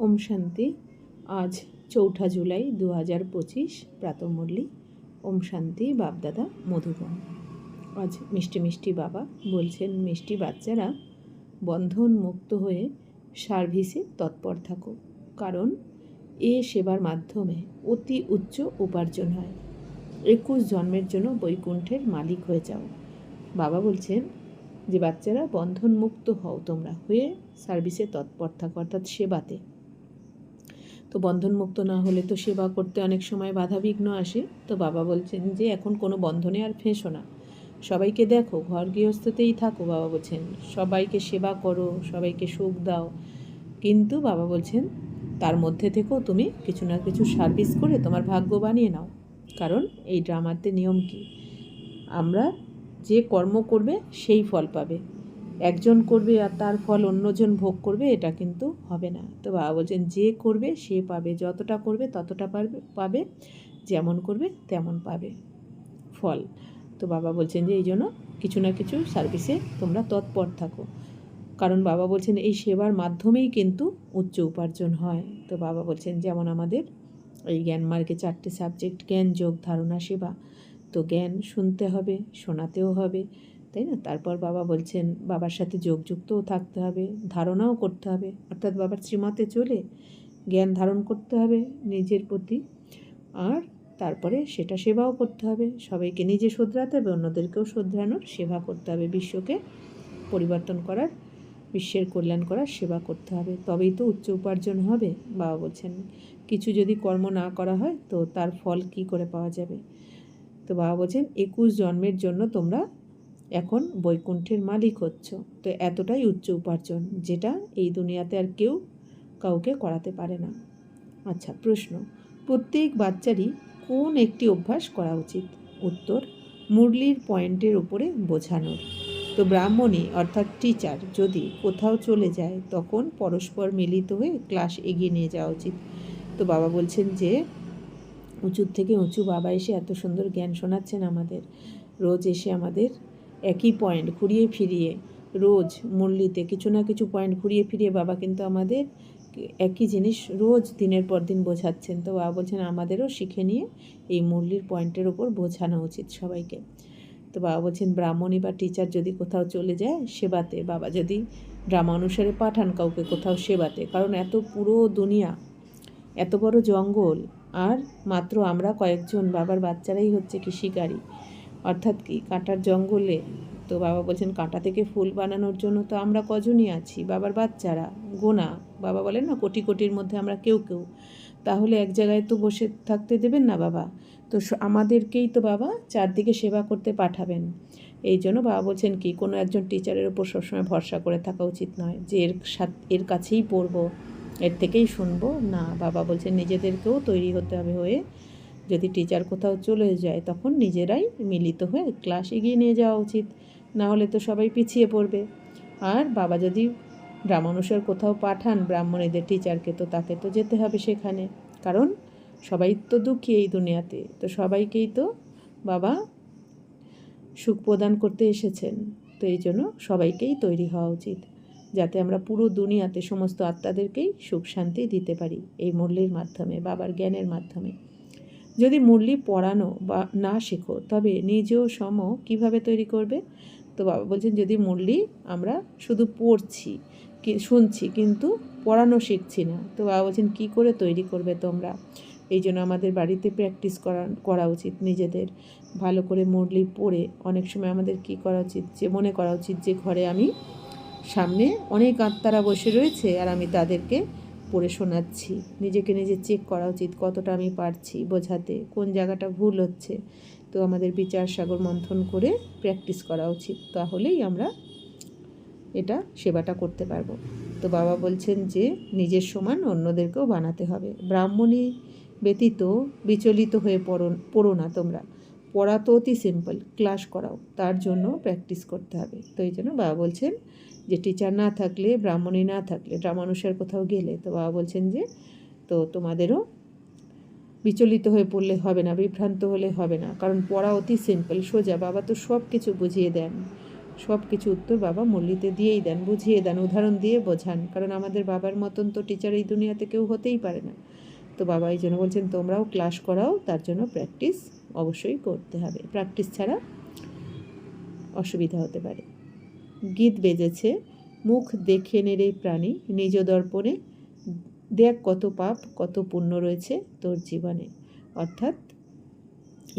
ওম শান্তি। আজ 4 জুলাই 2025 প্রাতঃমুরলি। ওম শান্তি। বাপদাদা মধুবন। আজ মিষ্টি মিষ্টি বাবা বলছেন, মিষ্টি বাচ্চারা বন্ধন মুক্ত হয়ে সার্ভিসে তৎপর থাকো, কারণ এ সেবার মাধ্যমে অতি উচ্চ উপার্জন হয়। 21 জন্মের জন্য বৈকুণ্ঠের মালিক হয়ে যাও। বাবা বলছেন যে বাচ্চারা বন্ধন মুক্ত হও, তোমরা হয়ে সার্ভিসে তৎপর থাকো, অর্থাৎ সেবাতে। তো বন্ধন মুক্ত না হলে তো সেবা করতে অনেক সময় বাধাবিঘ্ন আসে। তো বাবা বলছেন যে এখন কোনো বন্ধনে আর ফেঁসো না, সবাইকে দেখো, ঘর গৃহস্থতেই থাকো। বাবা বলছেন সবাইকে সেবা করো, সবাইকে সুখ দাও, কিন্তু বাবা বলছেন তার মধ্যে থেকেও তুমি কিছু না কিছু সার্ভিস করে তোমার ভাগ্য বানিয়ে নাও। কারণ এই ড্রামাতে নিয়ম কি, আমরা যে কর্ম করবে সেই ফল পাবে। একজন করবে আর তার ফল অন্যজন ভোগ করবে, এটা কিন্তু হবে না। তো বাবা বলছেন যে করবে সে পাবে, যতটা করবে ততটা পাবে, যেমন করবে তেমন পাবে ফল। তো বাবা বলছেন যে এই জন্য কিছু না কিছু সার্ভিসে তোমরা তৎপর থাকো, কারণ বাবা বলছেন এই সেবার মাধ্যমেই কিন্তু উচ্চ উপার্জন হয়। তো বাবা বলছেন যেমন আমাদের এই জ্ঞান মার্গে 4টে সাবজেক্ট, জ্ঞান, যোগ, ধারণা, সেবা। তো জ্ঞান শুনতে হবে, শোনাতেও হবে, তাই না? তারপর বাবা বলছেন বাবার সাথে যোগযুক্তও থাকতে হবে, ধারণাও করতে হবে, অর্থাৎ বাবার শ্রীমতে চলে জ্ঞান ধারণ করতে হবে নিজের প্রতি, আর তারপরে সেটা সেবাও করতে হবে। সবাইকে নিজে শোধরাতে হবে, অন্যদেরকেও শোধরানোর সেবা করতে হবে, বিশ্বকে পরিবর্তন করার, বিশ্বের কল্যাণ করার সেবা করতে হবে, তবেই তো উচ্চ উপার্জন হবে। বাবা বলছেন কিছু যদি কর্ম না করা হয় তো তার ফল কি করে পাওয়া যাবে। তো বাবা বলছেন 21 জন্মের জন্য তোমরা এখন বৈকুণ্ঠের মালিক হচ্ছ। তো এতটাই উচ্চ উপার্জন, যেটা এই দুনিয়াতে আর কেউ কাউকে করাতে পারে না। আচ্ছা, প্রশ্ন, প্রত্যেক বাচ্চারই কোন একটি অভ্যাস করা উচিত? উত্তর, মুরলির পয়েন্টের উপরে বোঝানোর। তো ব্রাহ্মণী অর্থাৎ টিচার যদি কোথাও চলে যায় তখন পরস্পর মিলিত হয়ে ক্লাস এগিয়ে নিয়ে যাওয়া উচিত। তো বাবা বলছেন যে উঁচুর থেকে উঁচু বাবা এসে এত সুন্দর জ্ঞান শোনাচ্ছেন আমাদের, রোজ এসে আমাদের একই পয়েন্ট ঘুরিয়ে ফিরিয়ে, রোজ মুরলিতে কিছু না কিছু পয়েন্ট ঘুরিয়ে ফিরিয়ে বাবা কিন্তু আমাদের একই জিনিস রোজ দিনের পর দিন বোঝাচ্ছেন। তো বাবা বলছেন আমাদেরও শিখে নিয়ে এই মুরলির পয়েন্টের ওপর বোঝানো উচিত সবাইকে। তো বাবা বলছেন ব্রাহ্মণী বা টিচার যদি কোথাও চলে যায় সেবাতে, বাবা যদি ড্রামা অনুসারে পাঠান কাউকে কোথাও সেবাতে, কারণ এত পুরো দুনিয়া, এত বড় জঙ্গল, আর মাত্র আমরা কয়েকজন বাবার বাচ্চারাই হচ্ছে কি শিকারী, অর্থাৎ কি কাঁটার জঙ্গলে। তো বাবা বলছেন কাঁটা থেকে ফুল বানানোর জন্য তো আমরা কজনই আছি, বাবার বাচ্চারা গোনা। বাবা বলেন না কোটি কোটির মধ্যে আমরা কেউ কেউ, তাহলে এক জায়গায় তো বসে থাকতে দেবেন না বাবা। তো আমাদেরকেই তো বাবা চারদিকে সেবা করতে পাঠাবেন। এই জন্য বাবা বলছেন কি কোনো একজন টিচারের ওপর সবসময় ভরসা করে থাকা উচিত নয়, যে এর কাছেই পড়বো, এর থেকেই শুনবো না। বাবা বলছেন নিজেদেরকেও তৈরি হতে হবে, হয়ে যদি টিচার কোথাও চলে যায় তখন নিজেরাই মিলিত হয়ে ক্লাস এগিয়ে নিয়ে যাওয়া উচিত, না হলে তো সবাই পিছিয়ে পড়বে। আর বাবা যদি ব্রাহ্মণেশ্বর কোথাও পাঠান ব্রাহ্মণীদের টিচারকে, তো তাকে তো যেতে হবে সেখানে, কারণ সবাই তো দুঃখী এই দুনিয়াতে, তো সবাইকেই তো বাবা সুখ প্রদান করতে এসেছেন। তো এই জন্য সবাইকেই তৈরি হওয়া উচিত, যাতে আমরা পুরো দুনিয়াতে সমস্ত আত্মাদেরকেই সুখ শান্তি দিতে পারি এই মুরলির মাধ্যমে, বাবার জ্ঞানের মাধ্যমে। যদি মুরলি পড়ানো বা না শেখো তবে নিজেও সম কিভাবে তৈরি করবে? তো বাবা বলছেন যদি মুরলি আমরা শুধু পড়ছি শুনছি কিন্তু পড়ানো শিখছি না, তো বাবা বলছেন কী করে তৈরি করবে তোমরা? এই জন্য আমাদের বাড়িতে প্র্যাকটিস করা উচিত, নিজেদের ভালো করে মুরলি পড়ে। অনেক সময় আমাদের কি করা উচিত, যে মনে করা উচিত যে ঘরে আমি সামনে অনেক আত্মারা বসে রয়েছে আর আমি তাদেরকে পড়ে শোনাচ্ছি। নিজেকে নিজে চেক করা উচিত কতটা আমি পারছি বোঝাতে, কোন জায়গাটা ভুল হচ্ছে। তো আমাদের বিচার সাগর মন্থন করে প্র্যাকটিস করা উচিত, তাহলেই আমরা এটা সেবাটা করতে পারবো। তো বাবা বলছেন যে নিজের সমান অন্যদেরকেও বানাতে হবে। ব্রাহ্মণী ব্যতীত বিচলিত হয়ে পড়ো না তোমরা। পড়া তো অতি সিম্পল, ক্লাস করাও, তার জন্য প্র্যাকটিস করতে হবে। তো এই জন্য বাবা বলছেন যে টিচার না থাকলে, ব্রাহ্মণী না থাকলে, ড্রামানুসার কোথাও গেলে, তো বাবা বলছেন যে তো তোমাদেরও বিচলিত হয়ে পড়লে হবে না, বিভ্রান্ত হলে হবে না, কারণ পড়া অতি সিম্পল সোজা। বাবা তো সব কিছু বুঝিয়ে দেন, সব কিছু উত্তর বাবা মুরলিতে দিয়েই দেন, বুঝিয়ে দেন, উদাহরণ দিয়ে বোঝান, কারণ আমাদের বাবার মতন তো টিচার এই দুনিয়াতে কেউ হতেই পারে না। তো বাবা এই জন্য বলছেন তোমরাও ক্লাস করাও, তার জন্য প্র্যাকটিস অবশ্যই করতে হবে, প্র্যাকটিস ছাড়া অসুবিধা হতে পারে। গীত বেজেছে, মুখ দেখে নেড়ে প্রাণী, নিজ দর্পণে দেখ কত পাপ কত পুণ্য রয়েছে তোর জীবনে। অর্থাৎ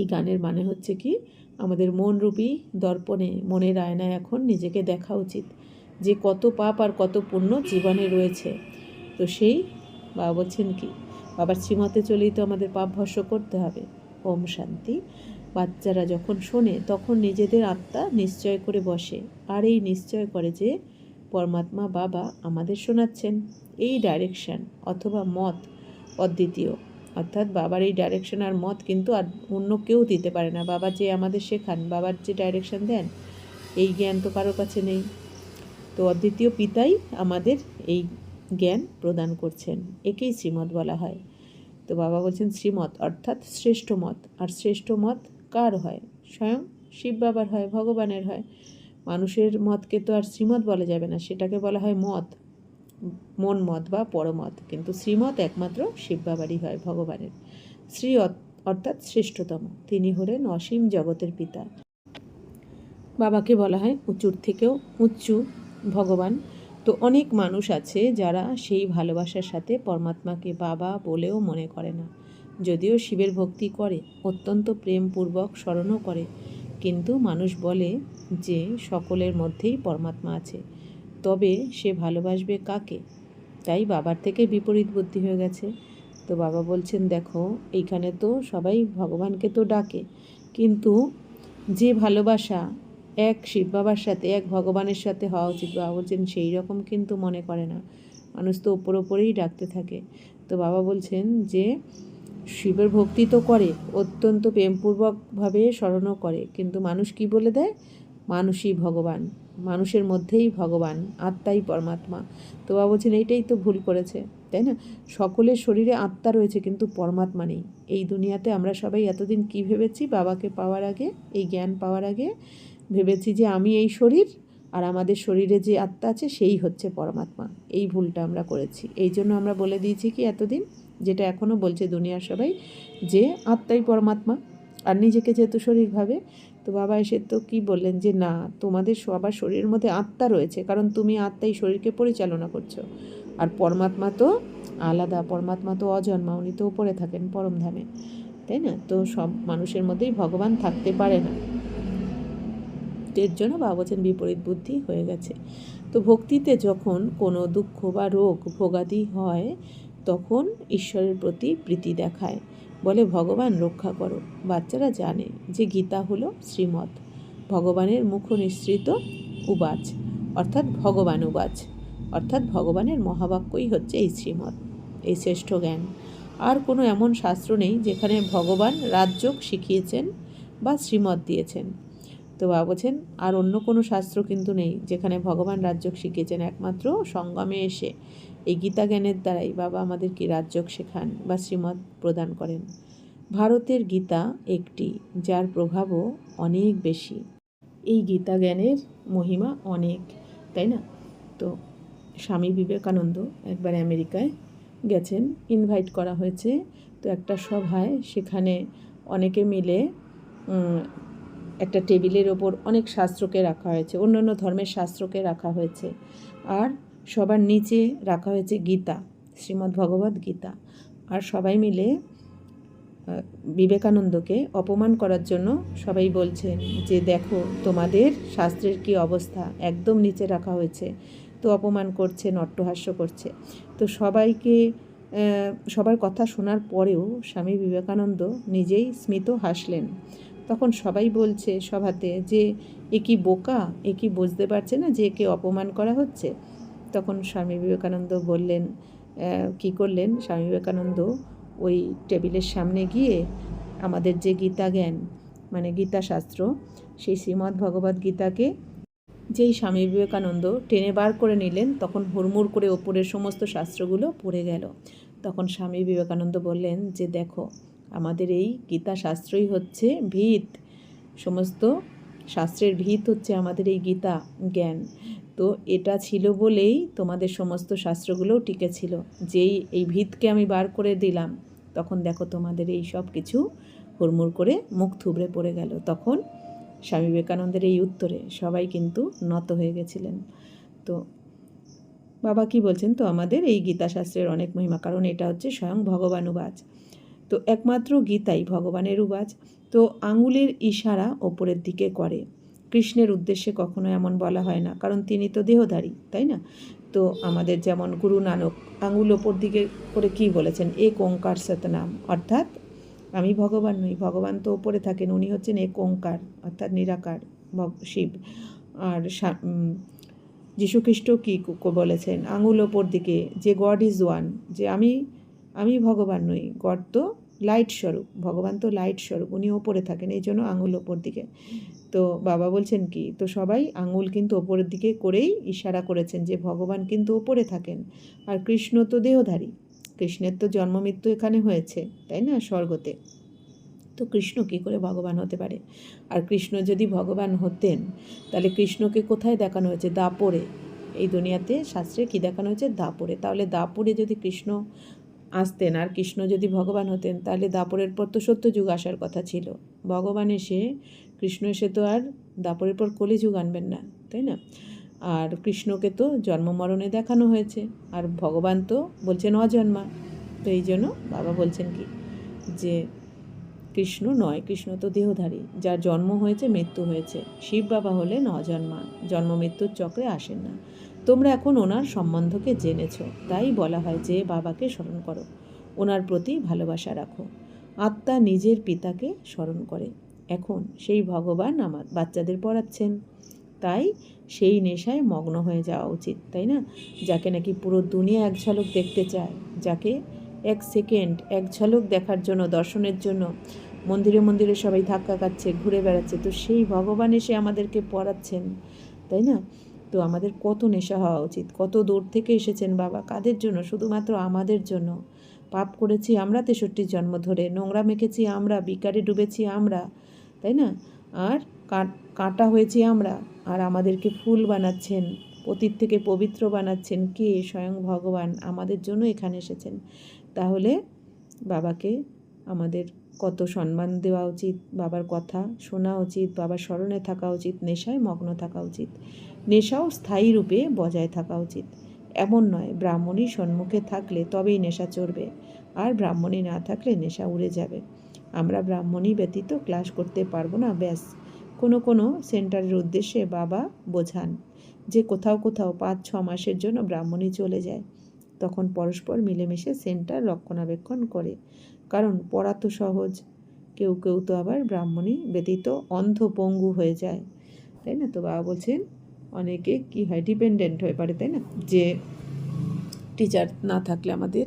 এই গানের মানে হচ্ছে কি, আমাদের মনরূপী দর্পণে, মনের আয়নায় এখন নিজেকে দেখা উচিত যে কত পাপ আর কত পুণ্য জীবনে রয়েছে। তো সেই বাবা বলছেন কি, বাবার শ্রীমতে চলেই তো আমাদের পাপ ভস্ম করতে হবে। ওম শান্তি। বাচ্চারা যখন শোনে তখন নিজেদের আত্মা নিশ্চয় করে বসে, আর এই নিশ্চয় করে যে পরমাত্মা বাবা আমাদের শোনাচ্ছেন। এই ডাইরেকশন অথবা মত অদ্বিতীয়, অর্থাৎ বাবার এই ডাইরেকশন আর মত কিন্তু আর অন্য কেউ দিতে পারে না। বাবা যে আমাদের শেখান, বাবার যে ডাইরেকশন দেন, এই জ্ঞান তো কারোর কাছে নেই। তো অদ্বিতীয় পিতাই আমাদের এই জ্ঞান প্রদান করছেন, একেই শ্রীমত বলা হয়। তো বাবা বলছেন শ্রীমত অর্থাৎ শ্রেষ্ঠ মত, আর শ্রেষ্ঠ মত কার হয়? স্বয়ং শিব বাবার হয়, ভগবানের হয়। মানুষের মতকে তো আর শ্রীমত বলা যাবে না, সেটাকে বলা হয় মত, মন মত বা পরমত। কিন্তু শ্রীমত একমাত্র শিব বাবারই হয়, ভগবানের। শ্রী অর্থাৎ শ্রেষ্ঠতম, তিনি হলেন অসীম জগতের পিতা। বাবাকে বলা হয় উঁচুর থেকেও উঁচু ভগবান। তো অনেক মানুষ আছে যারা সেই ভালোবাসার সাথে পরমাত্মাকে বাবা বলেও মনে করে না, যদিও শিবের ভক্তি করে, অত্যন্ত প্রেমপূর্বক স্মরণও করে, কিন্তু মানুষ বলে যে সকলের মধ্যেই পরমাত্মা আছে, তবে সে ভালোবাসবে কাকে? তাই বাবার থেকে বিপরীত বুদ্ধি হয়ে গেছে। তো বাবা বলছেন দেখো, এইখানে তো সবাই ভগবানকে তো ডাকে, কিন্তু যে ভালোবাসা এক শিব বাবার সাথে, এক ভগবানের সাথে হওয়া উচিত, বাবা বলছেন সেই রকম কিন্তু মনে করে না। মানুষ তো ওপরেই ডাকতে থাকে। তো বাবা বলছেন যে শিবের ভক্তি তো করে, অত্যন্ত প্রেমপূর্বকভাবে স্মরণও করে, কিন্তু মানুষ কি বলে দেয়? মানুষই ভগবান, মানুষের মধ্যেই ভগবান, আত্মাই পরমাত্মা। তো বাবা বলছেন এইটাই তো ভুল করেছে, তাই না? সকলের শরীরে আত্মা রয়েছে কিন্তু পরমাত্মা নেই। এই দুনিয়াতে আমরা সবাই এতদিন কি ভেবেছি? বাবাকে পাওয়ার আগে, এই জ্ঞান পাওয়ার আগে ভেবেছি যে আমি এই শরীর, আর আমাদের শরীরে যে আত্মা আছে সেই হচ্ছে পরমাত্মা। এই ভুলটা আমরা করেছি। এই জন্য আমরা বলে দিয়েছি কি এতদিন, যেটা এখনও বলছে দুনিয়ার সবাই, যে আত্মাই পরমাত্মা, আর নিজেকে যেহেতু শরীর ভাবে। তো বাবা এসে তো কি বললেন যে না, তোমাদের সবার শরীরের মধ্যে আত্মা রয়েছে, কারণ তুমি আত্মাই শরীরকে পরিচালনা করছো, আর পরমাত্মা তো আলাদা, পরমাত্মা তো অজন্মা, উনি তো উপরে থাকেন পরমধামে, তাই না? তো সব মানুষের মধ্যেই ভগবান থাকতে পারে না। এর জন্য বাবা বলছেন বিপরীত বুদ্ধি হয়ে গেছে। তো ভক্তিতে যখন কোনো দুঃখ বা রোগ ভোগাদি হয়, তখন ঈশ্বরের প্রতি প্রীতি দেখায়, বলে ভগবান রক্ষা করো। বাচ্চারা জানে যে গীতা হলো শ্রীমত, ভগবানের মুখ নিঃসৃত উবাচ, অর্থাৎ ভগবান উবাচ, অর্থাৎ ভগবানের মহাবাক্যই হচ্ছে এই শ্রীমত, এই শ্রেষ্ঠ জ্ঞান। আর কোনো এমন শাস্ত্র নেই যেখানে ভগবান রাজযোগ শিখিয়েছেন বা শ্রীমত দিয়েছেন। তো বাবা বলছেন আর অন্য কোনো শাস্ত্র কিন্তু নেই যেখানে ভগবান রাজযোগ শিখিয়েছেন, একমাত্র সঙ্গমে এসে এই গীতা জ্ঞানের দ্বারাই বাবা আমাদেরকে রাজযোগ শেখান বা শ্রীমত প্রদান করেন। ভারতের গীতা একটি, যার প্রভাবও অনেক বেশি। এই গীতা জ্ঞানের মহিমা অনেক, তাই না? তো স্বামী বিবেকানন্দ একবার আমেরিকায় গেছেন, ইনভাইট করা হয়েছে। তো একটা সভায়, সেখানে অনেকে মিলে একটা টেবিলের ওপর অনেক শাস্ত্রকে রাখা হয়েছে, অন্যান্য ধর্মের শাস্ত্রকে রাখা হয়েছে, আর সবার নিচে রাখা হয়েছে গীতা, শ্রীমদ্ ভগবদ্ গীতা। আর সবাই মিলে বিবেকানন্দকে অপমান করার জন্য সবাই বলছেন যে দেখো তোমাদের শাস্ত্রের কি অবস্থা, একদম নিচে রাখা হয়েছে। তো অপমান করছে, নট্টহাস্য করছে। তো সবার কথা শোনার পরেও স্বামী বিবেকানন্দ নিজেই স্মিত হাসলেন। তখন সবাই বলছে সভাতে যে এ কি বোকা, এ কি বুঝতে পারছে না যে একে অপমান করা হচ্ছে? তখন স্বামী বিবেকানন্দ বললেন, কি করলেন স্বামী বিবেকানন্দ, ওই টেবিলের সামনে গিয়ে আমাদের যে গীতা জ্ঞান মানে গীতা শাস্ত্র, সেই শ্রীমদ্ ভগবদ্ গীতাকে যেই স্বামী বিবেকানন্দ টেনে বার করে নিলেন, তখন হুড়মুড় করে ওপরের সমস্ত শাস্ত্রগুলো পড়ে গেল। তখন স্বামী বিবেকানন্দ বললেন যে দেখো, আমাদের এই গীতা শাস্ত্রই হচ্ছে ভিত, সমস্ত শাস্ত্রের ভিত হচ্ছে আমাদের এই গীতা জ্ঞান। তো এটা ছিল বলেই তোমাদের সমস্ত শাস্ত্রগুলোও টিকে ছিল। যেই এই ভিতকে আমি বার করে দিলাম, তখন দেখো তোমাদের এই সব কিছু হুড়মুড় করে মুখ থুবড়ে পড়ে গেল। তখন স্বামী বিবেকানন্দের এই উত্তরে সবাই কিন্তু নত হয়ে গেছিলেন। তো বাবা কি বলছেন, তো আমাদের এই গীতা শাস্ত্রের অনেক মহিমা, কারণ এটা হচ্ছে স্বয়ং ভগবান উবাচ। তো একমাত্র গীতাই ভগবানের উবাচ। তো আঙুলের ইশারা ওপরের দিকে করে, কৃষ্ণের উদ্দেশ্যে কখনো এমন বলা হয় না, কারণ তিনি তো দেহধারী, তাই না? তো আমাদের যেমন গুরু নানক আঙুল ওপর দিকে করে কি বলেছেন, এক ওঙ্কার সতনাম, অর্থাৎ আমি ভগবান নই, ভগবান তো ওপরে থাকেন, উনি হচ্ছেন এক ওঙ্কার অর্থাৎ নিরাকার শিব। আর যীশুখ্রিস্ট কী বলেছেন, আঙুল ওপর দিকে, যে গড ইজ ওয়ান, যে আমি ভগবান নই, গড তো লাইট স্বরূপ, ভগবান তো লাইট স্বরূপ, উনি ওপরে থাকেন, এই জন্য আঙুল ওপর দিকে। তো বাবা বলছেন কি, তো সবাই আঙুল কিন্তু ওপরের দিকে করেই ইশারা করেছেন যে ভগবান কিন্তু ওপরে থাকেন। আর কৃষ্ণ তো দেহধারী, কৃষ্ণের তো জন্ম মৃত্যু এখানে হয়েছে, তাই না, স্বর্গতে। তো কৃষ্ণ কী করে ভগবান হতে পারে? আর কৃষ্ণ যদি ভগবান হতেন, তাহলে কৃষ্ণকে কোথায় দেখানো হয়েছে? দাপরে। এই দুনিয়াতে শাস্ত্রে কী দেখানো হয়েছে? দাপরে। তাহলে দাপরে যদি কৃষ্ণ আসতেন আর কৃষ্ণ যদি ভগবান হতেন, তাহলে দাপরের পর তো সত্যযুগ আসার কথা ছিল। ভগবান এসে, কৃষ্ণ এসে তো আর দাপরের পর কলিযুগ আনবেন না, তাই না? আর কৃষ্ণকে তো জন্ম মরণে দেখানো হয়েছে, আর ভগবান তো বলছেন অজন্মা। তো এই জন্য বাবা বলছেন কি, যে কৃষ্ণ নয়, কৃষ্ণ তো দেহধারী, যার জন্ম হয়েছে মৃত্যু হয়েছে। শিব বাবা হলেন অজন্মা, জন্ম মৃত্যুর চক্রে আসেন না। তোমরা এখন ওনার সম্বন্ধকে জেনেছ, তাই বলা হয় যে বাবাকে স্মরণ করো, ওনার প্রতি ভালোবাসা রাখো। আত্মা নিজের পিতাকে স্মরণ করে। এখন সেই ভগবান আমার বাচ্চাদের পড়াচ্ছেন, তাই সেই নেশায় মগ্ন হয়ে যাওয়া উচিত, তাই না? যাকে নাকি পুরো দুনিয়া এক ঝলক দেখতে চায়, যাকে এক সেকেন্ড এক ঝলক দেখার জন্য, দর্শনের জন্য মন্দিরে মন্দিরে সবাই ধাক্কা খাচ্ছে, ঘুরে বেড়াচ্ছে, তো সেই ভগবান এসে আমাদেরকে পড়াচ্ছেন, তাই না? তো আমাদের কত নেশা হওয়া উচিত। কত দূর থেকে এসেছেন বাবা, কাদের জন্য? শুধুমাত্র আমাদের জন্য। পাপ করেছি আমরা 63 জন্ম ধরে, নোংরা মেখেছি আমরা, বিকারে ডুবেছি আমরা, তাই না? আর কাঁটা হয়েছি আমরা, আর আমাদেরকে ফুল বানাচ্ছেন, পতিত থেকে পবিত্র বানাচ্ছেন কে? স্বয়ং ভগবান আমাদের জন্য এখানে এসেছেন। তাহলে বাবাকে আমাদের কত সম্মান দেওয়া উচিত, বাবার কথা শোনা উচিত, বাবার স্মরণে থাকা উচিত, নেশায় মগ্ন থাকা উচিত। নেশাও স্থায়ী রূপে বজায় থাকা উচিত। এমন নয় ব্রাহ্মণী সম্মুখে থাকলে তবেই নেশা চড়বে, আর ব্রাহ্মণী না থাকলে নেশা উড়ে যাবে। আমরা ব্রাহ্মণী ব্যতীত ক্লাস করতে পারবো না, ব্যাস। কোনো সেন্টারের উদ্দেশ্যে বাবা বোঝান যে কোথাও 5-6 মাসের জন্য ব্রাহ্মণী চলে যায়, তখন পরস্পর মিলেমিশে সেন্টার রক্ষণাবেক্ষণ করে, কারণ পড়া তো সহজ। কেউ তো আবার ব্রাহ্মণী ব্যতীত অন্ধ পঙ্গু হয়ে যায়, তাই না? তো বাবা বলছেন অনেকে কি হয়, ডিপেন্ডেন্ট হয়ে পারে, তাই না? যে টিচার না থাকলে আমাদের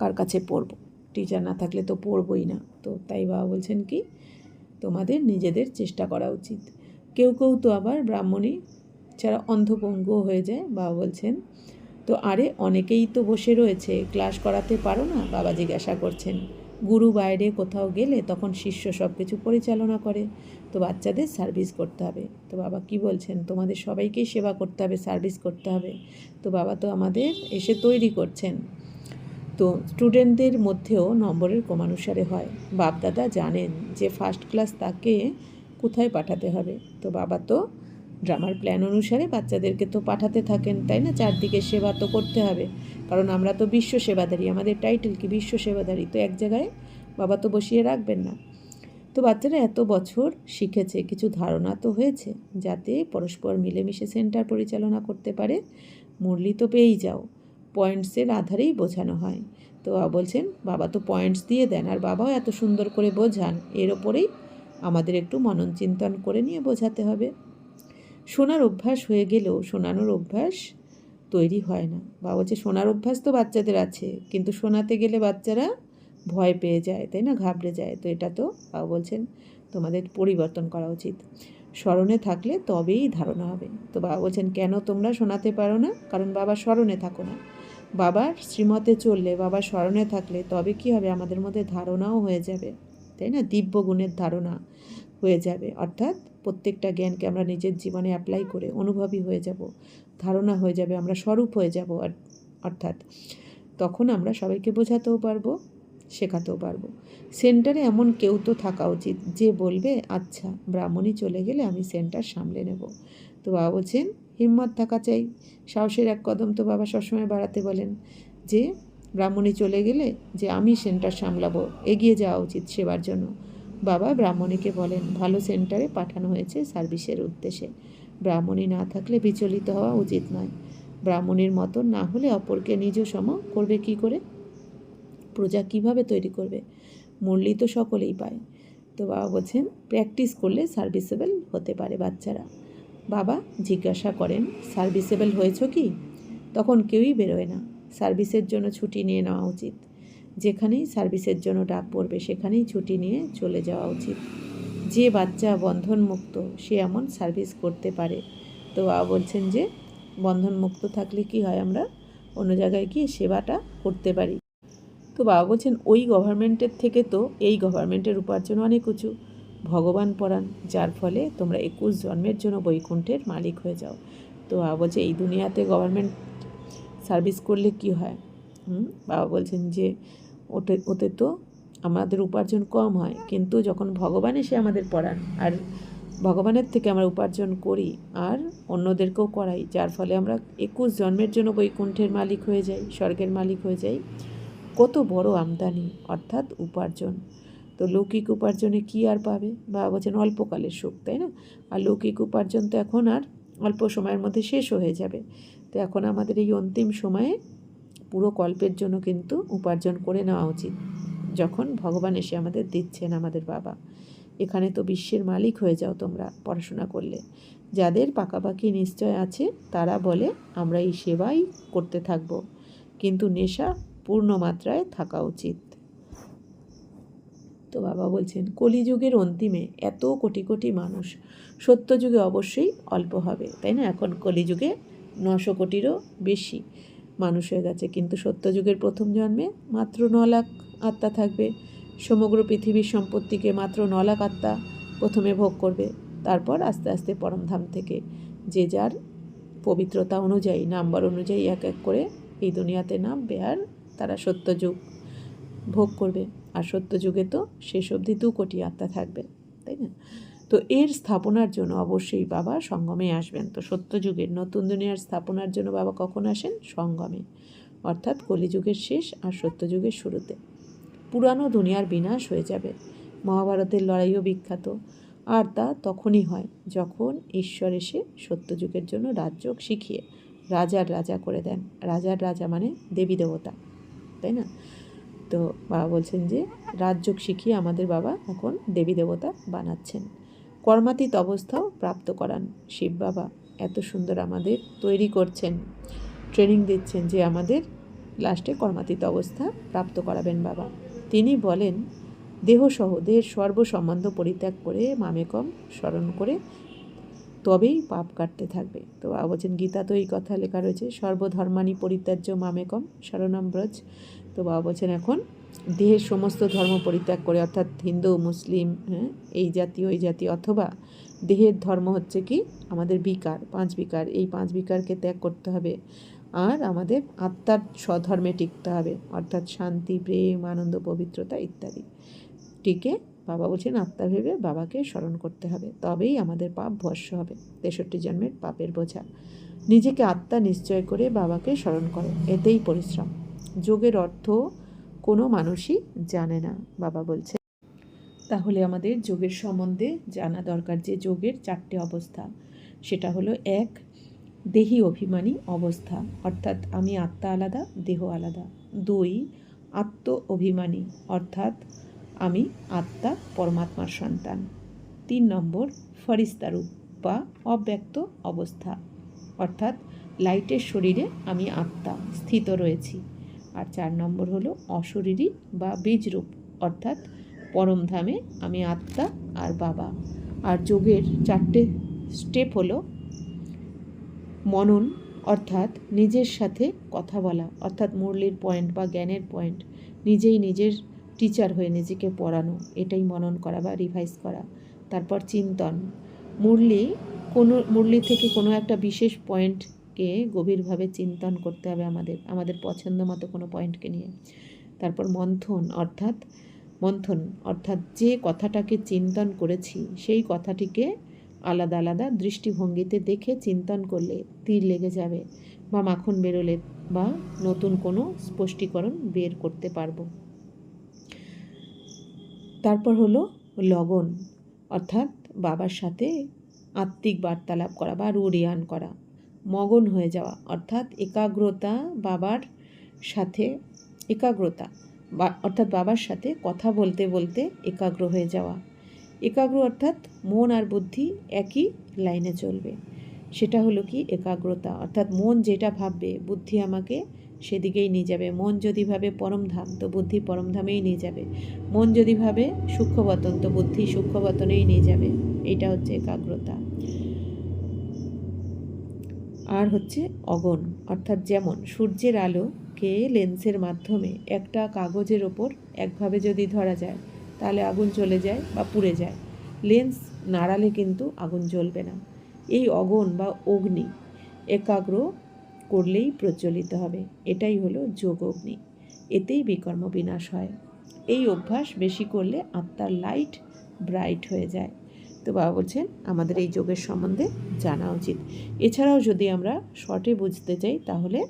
কার কাছে পড়ব, টিচার না থাকলে তো পড়বই না। তো তাই বাবা বলছেন কি, তোমাদের নিজেদের চেষ্টা করা উচিত। কেউ তো আবার ব্রাহ্মণী ছাড়া অন্ধপঙ্গু হয়ে যায়। বাবা বলছেন তো আরে অনেকেই তো বসে রয়েছে, ক্লাস করাতে পারো না? বাবা জিজ্ঞাসা করছেন। গুরু বাইরে কোথাও গেলে তখন শিষ্য সব কিছু পরিচালনা করে, তো বাচ্চাদের সার্ভিস করতে হবে। তো বাবা কি বলছেন, তোমাদের সবাইকেই সেবা করতে হবে, সার্ভিস করতে হবে। তো বাবা তো আমাদের এসে তৈরি করছেন। তো স্টুডেন্টদের মধ্যেও নম্বরের ক্রমানুসারে হয়। বাপদাদা জানেন যে ফার্স্ট ক্লাস তাকে কোথায় পাঠাতে হবে। তো বাবা তো ড্রামার প্ল্যান অনুসারে বাচ্চাদেরকে তো পাঠাতে থাকেন, তাই না? চারদিকে সেবা তো করতে হবে, কারণ আমরা তো বিশ্ব সেবাধারী, আমাদের টাইটেল কি, বিশ্ব সেবাধারী। তো এক জায়গায় বাবা তো বসিয়ে রাখবেন না। তো বাচ্চারা এত বছর শিখেছে, কিছু ধারণা তো হয়েছে, যাতে পরস্পর মিলেমিশে সেন্টার পরিচালনা করতে পারে। মুরলি তো পেয়েই যাও, পয়েন্টসের আধারেই বোঝানো হয়। তো বাবা বলছেন বাবা তো পয়েন্টস দিয়ে দেন, আর বাবাও এত সুন্দর করে বোঝান, এর ওপরেই আমাদের একটু মনন চিন্তন করে নিয়ে বোঝাতে হবে। শোনার অভ্যাস হয়ে গেলেও শোনানোর অভ্যাস তৈরি হয় না। বাবা বলছে শোনার অভ্যাস তো বাচ্চাদের আছে, কিন্তু শোনাতে গেলে বাচ্চারা ভয় পেয়ে যায়, তাই না, ঘাবড়ে যায়। তো এটা তো বাবা বলছেন তোমাদের পরিবর্তন করা উচিত। স্মরণে থাকলে তবেই ধারণা হবে। তো বাবা বলছেন কেন তোমরা শোনাতে পারো না? কারণ বাবা স্মরণে থাকো না। বাবার শ্রীমতে চললে, বাবার স্মরণে থাকলে তবে কি হবে, আমাদের মধ্যে ধারণাও হয়ে যাবে, তাই না? দিব্য গুণের ধারণা হয়ে যাবে, অর্থাৎ প্রত্যেকটা জ্ঞানকে আমরা নিজের জীবনে অ্যাপ্লাই করে অনুভবী হয়ে যাব, ধারণা হয়ে যাবে, আমরা স্বরূপ হয়ে যাব। অর্থাৎ তখন আমরা সবাইকে বোঝাতেও পারবো, শেখাতেও পারবো। সেন্টারে এমন কেউ তো থাকা উচিত যে বলবে, আচ্ছা ব্রাহ্মণী চলে গেলে আমি সেন্টার সামলে নেব। তো বাবা বলছেন হিম্মত থাকা চাই, সাহসের এক কদম তো বাবা সবসময় বাড়াতে বলেন, যে ব্রাহ্মণী চলে গেলে যে আমি সেন্টার সামলাবো, এগিয়ে যাওয়া উচিত সেবার জন্য। বাবা ব্রাহ্মণীকে বলেন ভালো সেন্টারে পাঠানো হয়েছে সার্ভিসের উদ্দেশ্যে, ব্রাহ্মণী না থাকলে বিচলিত হওয়া উচিত নয়। ব্রাহ্মণীর মতো না হলে অপরকে নিজ সম করবে কি করে, প্রজা কিভাবে তৈরি করবে? মুরলি তো সকলেই পায়। তো বাবা বলছেন প্র্যাকটিস করলে সার্ভিসেবল হতে পারে বাচ্চারা। বাবা জিজ্ঞাসা করেন সার্ভিসেবল হয়েছ কি? তখন কেউই বেরোয় না। সার্ভিসের জন্য ছুটি নিয়ে নেওয়া উচিত। যেখানেই সার্ভিসের জন্য ডাক পড়বে সেখানেই ছুটি নিয়ে চলে যাওয়া উচিত। যে বাচ্চা বন্ধনমুক্ত সে এমন সার্ভিস করতে পারে। তো বাবা বলছেন যে বন্ধনমুক্ত থাকলে কি হয়, আমরা অন্য জায়গায় গিয়ে সেবাটা করতে পারি। তো বাবা বলছেন ওই গভর্নমেন্টের থেকে তো এই গভর্নমেন্টের উপার্জন অনেক উঁচু, ভগবান পরাণ, যার ফলে তোমরা 21 জন্মের জন্য বৈকুণ্ঠের মালিক হয়ে যাও। তো বাবা বলছে এই দুনিয়াতে গভর্নমেন্ট সার্ভিস করলে কি হয়? বাবা বলছেন যে ওতে তো আমাদের উপার্জন কম হয়, কিন্তু যখন ভগবান এসে আমাদের পড়ান আর ভগবানের থেকে আমরা উপার্জন করি আর অন্যদেরকেও করাই, যার ফলে আমরা 21 জন্মের জন্য বৈকুণ্ঠের মালিক হয়ে যাই, স্বর্গের মালিক হয়ে যাই। কত বড় আমদানি, অর্থাৎ উপার্জন। তো লৌকিক উপার্জনে কি আর পাবে? বাবা বলছেন অল্পকালের সুখ, তাই না? আর লৌকিক উপার্জন তো এখন আর অল্প সময়ের মধ্যে শেষ হয়ে যাবে। তো এখন আমাদের এই অন্তিম সময়ে পুরো কল্পের জন্য কিন্তু উপার্জন করে নেওয়া উচিত, যখন ভগবান এসে আমাদের দিচ্ছেন আমাদের বাবা। এখানে তো বিশ্বের মালিক হয়ে যাও তোমরা পড়াশোনা করলে। যাদের পাকাপাকি নিশ্চয় আছে তারা বলে আমরা এই সেবাই করতে থাকব, কিন্তু নেশা পূর্ণ মাত্রায় থাকা উচিত। তো বাবা বলছেন কলিযুগের অন্তিমে এত কোটি কোটি মানুষ, সত্যযুগে অবশ্যই অল্প হবে, তাই না? এখন কলিযুগে 900 কোটিরও বেশি মানুষ হয়ে গেছে, কিন্তু সত্যযুগের প্রথম জন্মে মাত্র 9 লাখ আত্মা থাকবে। সমগ্র পৃথিবীর সম্পত্তিকে মাত্র 9 লাখ আত্মা প্রথমে ভোগ করবে, তারপর আস্তে আস্তে পরমধাম থেকে যে যার পবিত্রতা অনুযায়ী, নাম্বার অনুযায়ী এক এক করে এই দুনিয়াতে নামবে আর তারা সত্যযুগ ভোগ করবে। আর সত্যযুগে তো শেষ অবধি 2 কোটি আত্মা থাকবে, তাই না? তো এর স্থাপনার জন্য অবশ্যই বাবা সঙ্গমে আসবেন। তো সত্যযুগের নতুন দুনিয়ার স্থাপনার জন্য বাবা কখন আসেন? সঙ্গমে, অর্থাৎ কলিযুগের শেষ আর সত্যযুগের শুরুতে। পুরানো দুনিয়ার বিনাশ হয়ে যাবে। মহাভারতের লড়াইও বিখ্যাত, আর তা তখনই হয় যখন ঈশ্বর এসে সত্যযুগের জন্য রাজযোগ শিখিয়ে রাজার রাজা করে দেন। রাজার রাজা মানে দেবী দেবতা, তাই না? তো বাবা বলছেন যে রাজযোগ শিখিয়ে আমাদের বাবা এখন দেবী দেবতা বানাচ্ছেন, কর্মাতীত অবস্থাও প্রাপ্ত করান। শিব বাবা এত সুন্দর আমাদের তৈরি করছেন, ট্রেনিং দিচ্ছেন যে আমাদের লাস্টে কর্মাতীত অবস্থা প্রাপ্ত করাবেন বাবা। তিনি বলেন দেহসহ দেহের সর্বসম্বন্ধ পরিত্যাগ করে মামেকম স্মরণ করে তবেই পাপ কাটতে থাকবে। তো বাবা বলছেন গীতা তো এই কথা লেখা রয়েছে, সর্বধর্মানি পরিত্যাজ্য মামেকম শরণম ব্রজ। তো বাবা বলছেন এখন দেহের সমস্ত ধর্ম পরিত্যাগ করে, অর্থাৎ হিন্দু মুসলিম, এই জাতি ওই জাতি, অথবা দেহের ধর্ম হচ্ছে কি আমাদের বিকার, 5 বিকার, এই 5 বিকারকে ত্যাগ করতে হবে আর আমাদের আত্মার স্বধর্মে টিকতে হবে, অর্থাৎ শান্তি, প্রেম, আনন্দ, পবিত্রতা ইত্যাদি টিকে বাবা বলছেন আত্মা ভেবে বাবাকে স্মরণ করতে হবে, তবেই আমাদের পাপ ভস্য হবে। 63 জন্মের পাপের বোঝা নিজেকে আত্মা নিশ্চয় করে বাবাকে স্মরণ করো, এতেই পরিশ্রম। যোগের অর্থ কোনো মানুষই জানে না, বাবা বলছে। তাহলে আমাদের যোগের সম্বন্ধে জানা দরকার যে যোগের 4টে অবস্থা। সেটা হলো 1 দেহি অভিমানী অবস্থা, অর্থাৎ আমি আত্মা আলাদা, দেহ আলাদা। 2 আত্ম অভিমানী, অর্থাৎ আমি আত্মা পরমাত্মার সন্তান। 3 নম্বর ফরিস্তারূপ বা অব্যক্ত অবস্থা, অর্থাৎ লাইটের শরীরে আমি আত্মা স্থিত রয়েছি। আর 4 নম্বর হলো অশরীরী বা বীজরূপ, অর্থাৎ পরমধামে আমি আত্মা আর বাবা। আর যোগের 4টে স্টেপ হলো মনন, অর্থাৎ নিজের সাথে কথা বলা, অর্থাৎ মুরলির পয়েন্ট বা জ্ঞানের পয়েন্ট, নিজেই নিজের টিচার হয়ে নিজেকে পড়ানো, এটাই মনন করা বা রিভাইজ করা। তারপর চিন্তন, মুরলি থেকে কোনো একটা বিশেষ পয়েন্টকে গভীরভাবে চিন্তন করতে হবে আমাদের পছন্দ মতো কোনো পয়েন্টকে নিয়ে। তারপর মন্থন অর্থাৎ যে কথাটাকে চিন্তন করেছি সেই কথাটিকে আলাদা আলাদা দৃষ্টিভঙ্গিতে দেখে চিন্তন করলে তীর লেগে যাবে, বা মাখন বেরোলে, বা নতুন কোনো স্পষ্টীকরণ বের করতে পারবো। তারপর হলো লগন, অর্থাৎ বাবার সাথে আত্মিক বার্তালাপ করা বা রুরিয়ান করা। মগন হয়ে যাওয়া অর্থাৎ অর্থাৎ বাবার সাথে কথা বলতে বলতে একাগ্র হয়ে যাওয়া। একাগ্র অর্থাৎ মন আর বুদ্ধি একই লাইনে চলবে, সেটা হলো কি একাগ্রতা। অর্থাৎ মন যেটা ভাববে বুদ্ধি আমাকে সেদিকেই নিয়ে যাবে। মন যদি ভাবে পরমধাম তো বুদ্ধি পরমধামেই নিয়ে যাবে, মন যদি ভাবে সূক্ষ্মবতন তো বুদ্ধি সূক্ষ্মবতনেই নিয়ে যাবে। এইটা হচ্ছে একাগ্রতা। আর হচ্ছে অগণ, অর্থাৎ যেমন সূর্যের আলোকে লেন্সের মাধ্যমে একটা কাগজের ওপর একভাবে যদি ধরা যায় তাহলে আগুন জ্বলে যায় বা পুড়ে যায়, লেন্স নাড়ালে কিন্তু আগুন জ্বলবে না। এই অগণ বা অগ্নি একাগ্র করলেই প্রজ্বলিত হবে। এটাই হলো যোগ অগ্নি, এতেই বিকর্ম বিনাশ হয়। এই অভ্যাস বেশি করলে আত্মার লাইট ব্রাইট হয়ে যায়। তো বাবা বলছেন আমাদের এই যোগের সম্বন্ধে জানা উচিত। এছাড়াও যদি আমরা শর্টে বুঝতে চাই তাহলে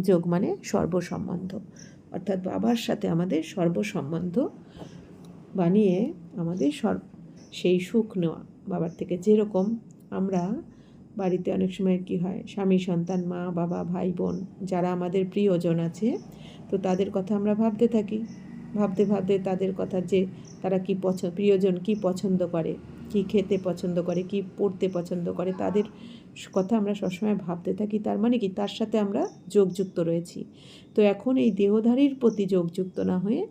যোগ মানে সর্বসম্বন্ধ, অর্থাৎ বাবার সাথে আমাদের সর্বসম্বন্ধ বানিয়ে আমাদের সেই সুখ নেওয়া বাবার থেকে। যেরকম আমরা বাড়িতে অনেক সময় কি হয়, স্বামী সন্তান, মা বাবা, ভাই বোন যারা আমাদের প্রিয়জন আছে, তো তাদের কথা আমরা ভাবতে থাকি, ভাবতে ভাবতে তাদের কথা যে তারা কি প্রিয়জন কি পছন্দ করে, কি খেতে পছন্দ করে, কি পড়তে পছন্দ করে, তাদের কথা আমরা সবসময় ভাবতে থাকি। তার মানে কি তার সাথে আমরা যোগযুক্ত রয়েছি। তো এখন এই দেহধারীর প্রতি যোগযুক্ত না হয়ে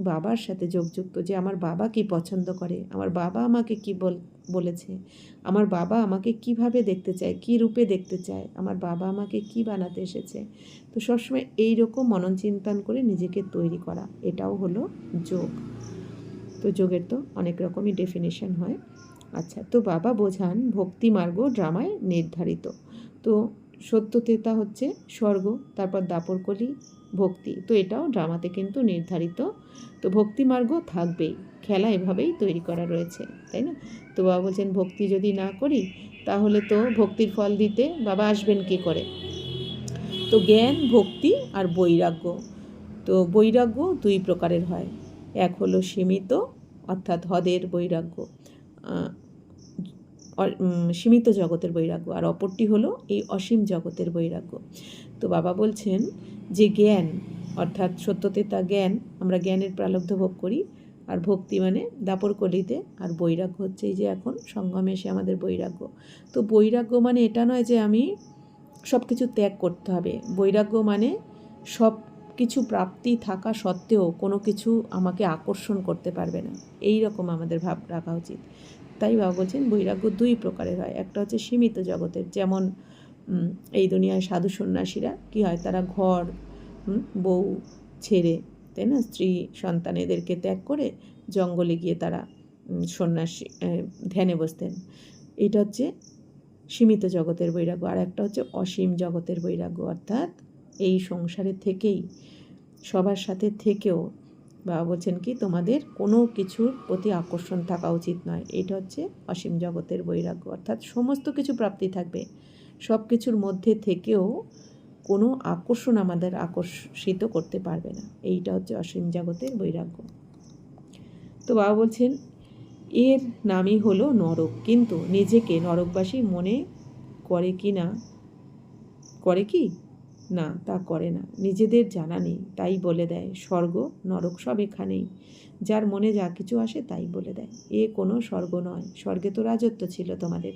বাবার সাথে যোগযুক্ত, যে আমার বাবা কি পছন্দ করে, আমার বাবা আমাকে কি বলেছে, আমার বাবা আমাকে কিভাবে দেখতে চায়, কি রূপে দেখতে চায়, আমার বাবা আমাকে কি বানাতে এসেছে। তো সবসময় এইরকম মনন চিন্তন করে নিজেকে তৈরি করা, এটাও হলো যোগ। তো যোগের তো অনেক রকমই ডেফিনেশন হয়। আচ্ছা, তো বাবা বোঝান ভক্তি মার্গ ড্রামায় নির্ধারিত। তো সত্যতেতা হচ্ছে স্বর্গ, তারপর দাপরকলি ভক্তি, তো এটাও ড্রামাতে কিন্তু নির্ধারিত। তো ভক্তি মার্গ থাকবেই, খেলা এভাবেই তৈরি করা রয়েছে, তাই না? তো বাবা বলছেন ভক্তি যদি না করি তাহলে তো ভক্তির ফল দিতে বাবা আসবেন কী করে। তো জ্ঞান, ভক্তি আর বৈরাগ্য। তো বৈরাগ্য দুই প্রকারের হয়, এক হলো সীমিত অর্থাৎ হদের বৈরাগ্য, সীমিত জগতের বৈরাগ্য, আর অপরটি হলো এই অসীম জগতের বৈরাগ্য। তো বাবা বলছেন যে জ্ঞান অর্থাৎ সত্যতেতা জ্ঞান, আমরা জ্ঞানের প্রালব্ধ ভোগ করি, আর ভক্তি মানে দাপরকলিতে, আর বৈরাগ্য হচ্ছে এই যে এখন সঙ্গমে এসে আমাদের বৈরাগ্য। তো বৈরাগ্য মানে এটা নয় যে আমি সব কিছু ত্যাগ করতে হবে, বৈরাগ্য মানে সব কিছু প্রাপ্তি থাকা সত্ত্বেও কোনো কিছু আমাকে আকর্ষণ করতে পারবে না, এই রকম আমাদের ভাব রাখা উচিত। তাই বাবা বলছেন বৈরাগ্য দুই প্রকারের হয়, একটা হচ্ছে সীমিত জগতের, যেমন এই দুনিয়ায় সাধু সন্ন্যাসীরা কী হয়, তারা ঘর বউ ছেড়ে, তাই না, স্ত্রী সন্তান এদেরকে ত্যাগ করে জঙ্গলে গিয়ে তারা সন্ন্যাসী ধ্যানে বসতেন। এটা হচ্ছে সীমিত জগতের বৈরাগ্য। আর একটা হচ্ছে অসীম জগতের বৈরাগ্য, অর্থাৎ এই সংসারে থেকেই, সবার সাথে থেকেও বাবা বলছেন কি তোমাদের কোনো কিছুর প্রতি আকর্ষণ থাকা উচিত নয়। এটা হচ্ছে অসীম জগতের বৈরাগ্য, অর্থাৎ সমস্ত কিছু প্রাপ্তি থাকবে, সব কিছুর মধ্যে থেকেও কোনো আকর্ষণ আমাদের আকর্ষিত করতে পারবে না, এইটা হচ্ছে অসীম জগতের বৈরাগ্য। তো বাবা বলছেন এর নামই হলো নরক, কিন্তু নিজেকে নরকবাসী মনে করে কি না, করে কি না, তা করে না, নিজেদের জানা নেই তাই বলে দেয় স্বর্গ নরক সব এখানেই, যার মনে যা কিছু আসে তাই বলে দেয়। এ কোনো স্বর্গ নয়, স্বর্গে তো রাজত্ব ছিল তোমাদের,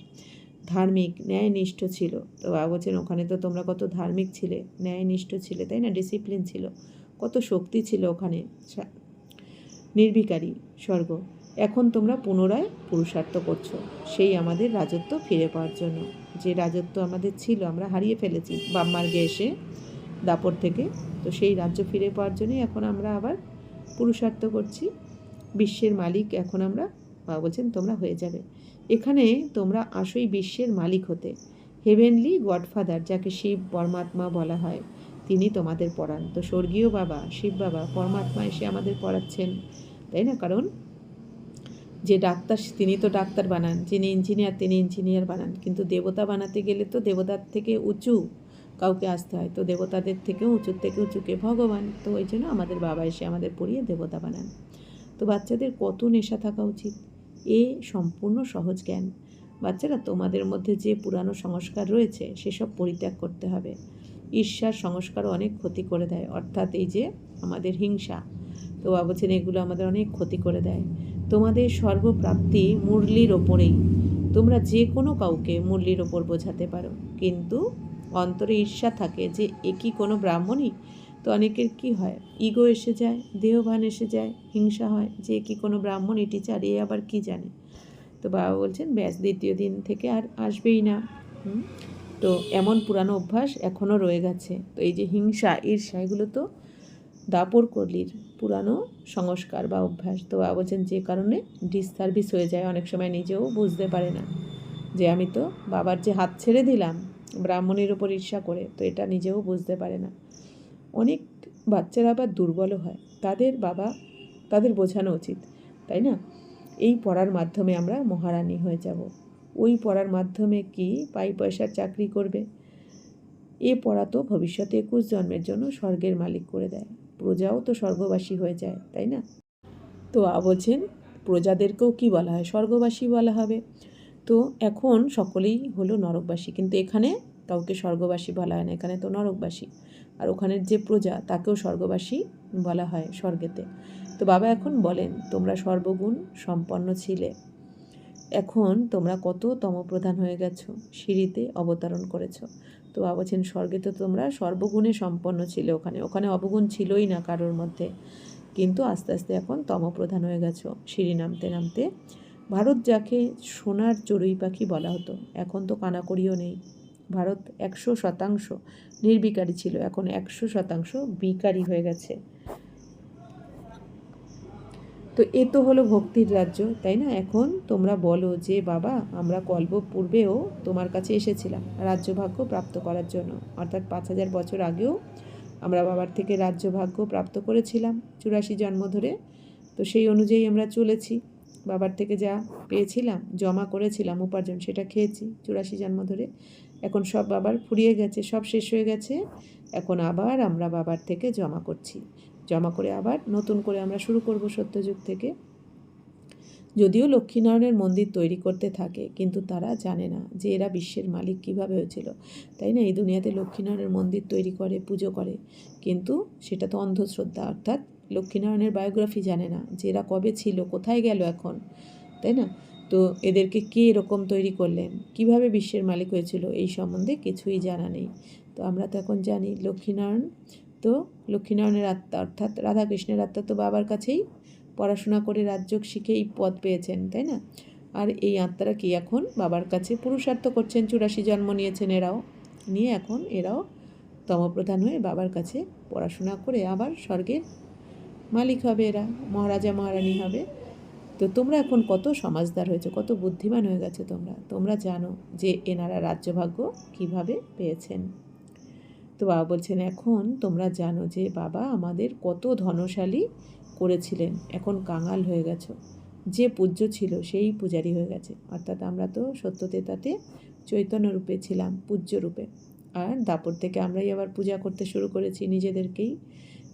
ধার্মিক ন্যায়নিষ্ঠ ছিল। তো বাবা বলছেন ওখানে তো তোমরা কত ধার্মিক ছিলে, ন্যায়নিষ্ঠ ছিলে, তাই না, ডিসিপ্লিন ছিল, কত শক্তি ছিল ওখানে, নির্বিকারী স্বর্গ। এখন তোমরা পুনরায় পুরুষার্থ করছো সেই আমাদের রাজত্ব ফিরে পাওয়ার জন্য, যে রাজত্ব আমাদের ছিল আমরা হারিয়ে ফেলেছি বামমার্গে এসে দাপর থেকে, তো সেই রাজ্য ফিরে পাওয়ার জন্যই এখন আমরা আবার পুরুষার্থ করছি। বিশ্বের মালিক এখন আমরা, বাবা বলছেন তোমরা হয়ে যাবে, এখানে তোমরা আসোই বিশ্বের মালিক হতে। হেভেনলি গডফাদার, যাকে শিব পরমাত্মা বলা হয়, তিনি তোমাদের পড়ান। তো স্বর্গীয় বাবা, শিব বাবা, পরমাত্মা এসে আমাদের পড়াচ্ছেন, তাই না? কারণ যে ডাক্তার তিনি তো ডাক্তার বানান, যিনি ইঞ্জিনিয়ার তিনি ইঞ্জিনিয়ার বানান, কিন্তু দেবতা বানাতে গেলে তো দেবতার থেকে উঁচু কাউকে আসতে হয়। তো দেবতাদের থেকেও উঁচুর থেকে উঁচুকে ভগবান। তো ওই জন্য আমাদের বাবা এসে আমাদের পড়িয়ে দেবতা বানান। তো বাচ্চাদের কত নেশা থাকা উচিত, এ সম্পূর্ণ সহজ জ্ঞান। বাচ্চারা, তোমাদের মধ্যে যে পুরানো সংস্কার রয়েছে সেসব পরিত্যাগ করতে হবে। ঈর্ষার সংস্কারও অনেক ক্ষতি করে দেয়, অর্থাৎ এই যে আমাদের হিংসা, তো বলছেন এগুলো আমাদের অনেক ক্ষতি করে দেয়। তোমাদের সর্বপ্রাপ্তি মুরলির ওপরেই। তোমরা যে কোনো কাউকে মুরলির ওপর বোঝাতে পারো, কিন্তু অন্তরে ঈর্ষা থাকে যে এ কি কোনো ব্রাহ্মণই? তো অনেকের কি হয়, ইগো এসে যায়, দেহভান এসে যায়, হিংসা হয় যে কি কোনো ব্রাহ্মণই, টিচার, এ আবার কি জানে। তো বাবা বলছেন ব্যাস দ্বিতীয় দিন থেকে আর আসবেই না। তো এমন পুরানো অভ্যাস এখনও রয়ে গেছে। তো এই যে হিংসা, ঈর্ষা, এগুলো তো দাপর কলির পুরানো সংস্কার বা অভ্যাস। তো বাবা বলছেন যে কারণে ডিসসার্ভিস হয়ে যায়, অনেক সময় নিজেও বুঝতে পারে না যে আমি তো বাবার যে হাত ছেড়ে দিলাম ব্রাহ্মণের ওপর ঈর্ষা করে, তো এটা নিজেও বুঝতে পারে না। অনেক বাচ্চারা আবার দুর্বলও হয়, তাদের বোঝানো উচিত, তাই না? এই পড়ার মাধ্যমে আমরা মহারানী হয়ে যাব। ওই পড়ার মাধ্যমে কি পয়সার চাকরি করবে? এ পড়া তো ভবিষ্যতে 21 জন্মের জন্য স্বর্গের মালিক করে দেয়, প্রজাও তো স্বর্গবাসী হয়ে যায়, তাই না? তো বলছেন প্রজাদেরকেও কি বলা হয়? স্বর্গবাসী বলা হবে। তো এখন সকলেই হলো নরকবাসী, কিন্তু এখানে কাউকে স্বর্গবাসী বলা হয় না, এখানে তো নরকবাসী। আর ওখানের যে প্রজা তাকেও স্বর্গবাসী বলা হয় স্বর্গেতে। তো বাবা এখন বলেন তোমরা সর্বগুণ সম্পন্ন ছিলে, এখন তোমরা কত তমপ্রধান হয়ে গেছো, সিঁড়িতে অবতরণ করেছো। তো বাবা বলছেন স্বর্গে তো তোমরা সর্বগুণে সম্পন্ন ছিলে, ওখানে অবগুণ ছিলই না কারোর মধ্যে, কিন্তু আস্তে আস্তে এখন তমপ্রধান হয়ে গেছো সিঁড়ি নামতে নামতে। ভারত যাকে সোনার চড়ুই পাখি বলা হতো, এখন তো কানাকড়িও নেই। ভারত 100% নির্বিকারী ছিল, এখন 100% বিকারী হয়ে গেছে। তো এ তো হলো ভক্তির রাজ্য, তাই না? এখন তোমরা বলো যে বাবা আমরা কল্প পূর্বেও তোমার কাছে এসেছিলাম রাজ্যভাগ্য প্রাপ্ত করার জন্য, অর্থাৎ 5000 বছর আগেও আমরা বাবার থেকে রাজ্যভাগ্য প্রাপ্ত করেছিলাম 84 জন্ম ধরে। তো সেই অনুযায়ী আমরা চলেছি, বাবার থেকে যা পেয়েছিলাম জমা করেছিলাম উপার্জন, সেটা খেয়েছি 84 জন্ম ধরে। এখন সব বাবার ফুরিয়ে গেছে, সব শেষ হয়ে গেছে, এখন আবার আমরা বাবার থেকে জমা করছি, জমা করে আবার নতুন করে আমরা শুরু করব সত্যযুগ থেকে। যদিও লক্ষ্মীনারায়ণের মন্দির তৈরি করতে থাকে, কিন্তু তারা জানে না যে এরা বিশ্বের মালিক কিভাবে হয়েছিল, তাই না? এই দুনিয়াতে লক্ষ্মীনারায়ণের মন্দির তৈরি করে, পুজো করে, কিন্তু সেটা তো অন্ধশ্রদ্ধা, অর্থাৎ লক্ষ্মীনারায়ণের বায়োগ্রাফি জানে না যে এরা কবে ছিল, কোথায় গেল এখন, তাই না? তো এদেরকে কে এরকম তৈরি করলেন, কিভাবে বিশ্বের মালিক হয়েছিল, এই সম্বন্ধে কিছুই জানা নেই। তো আমরা তো এখন জানি লক্ষ্মীনারায়ণ, তো লক্ষ্মীনারায়ণের আত্মা অর্থাৎ রাধাকৃষ্ণের আত্মা তো বাবার কাছেই পড়াশোনা করে রাজযোগ শিখে এই পদ পেয়েছেন, তাই না? আর এই আত্মারা কি এখন বাবার কাছে পুরুষার্থ করছেন, 84 জন্ম নিয়েছেন এরাও, নিয়ে এখন এরাও তমপ্রধান হয়ে বাবার কাছে পড়াশোনা করে আবার স্বর্গের মালিক হবে, এরা মহারাজা মহারানী হবে। তো তোমরা এখন কত সমাজদার হয়েছে, কত বুদ্ধিমান হয়ে গেছে, তোমরা জানো যে এনারা রাজ্যভাগ্য কিভাবে পেয়েছেন। তো বাবা বলছেন এখন তোমরা জানো যে বাবা আমাদের কত ধনশালী করেছিলেন, এখন কাঙাল হয়ে গেছো, যে পূজ্য ছিল সেই পূজারী হয়ে গেছে, অর্থাৎ আমরা তো সত্যতেতাতে চৈতন্য রূপে ছিলাম, পূজ্য রূপে, আর দাপর থেকে আমরাই আবার পূজা করতে শুরু করেছি নিজেদেরকেই।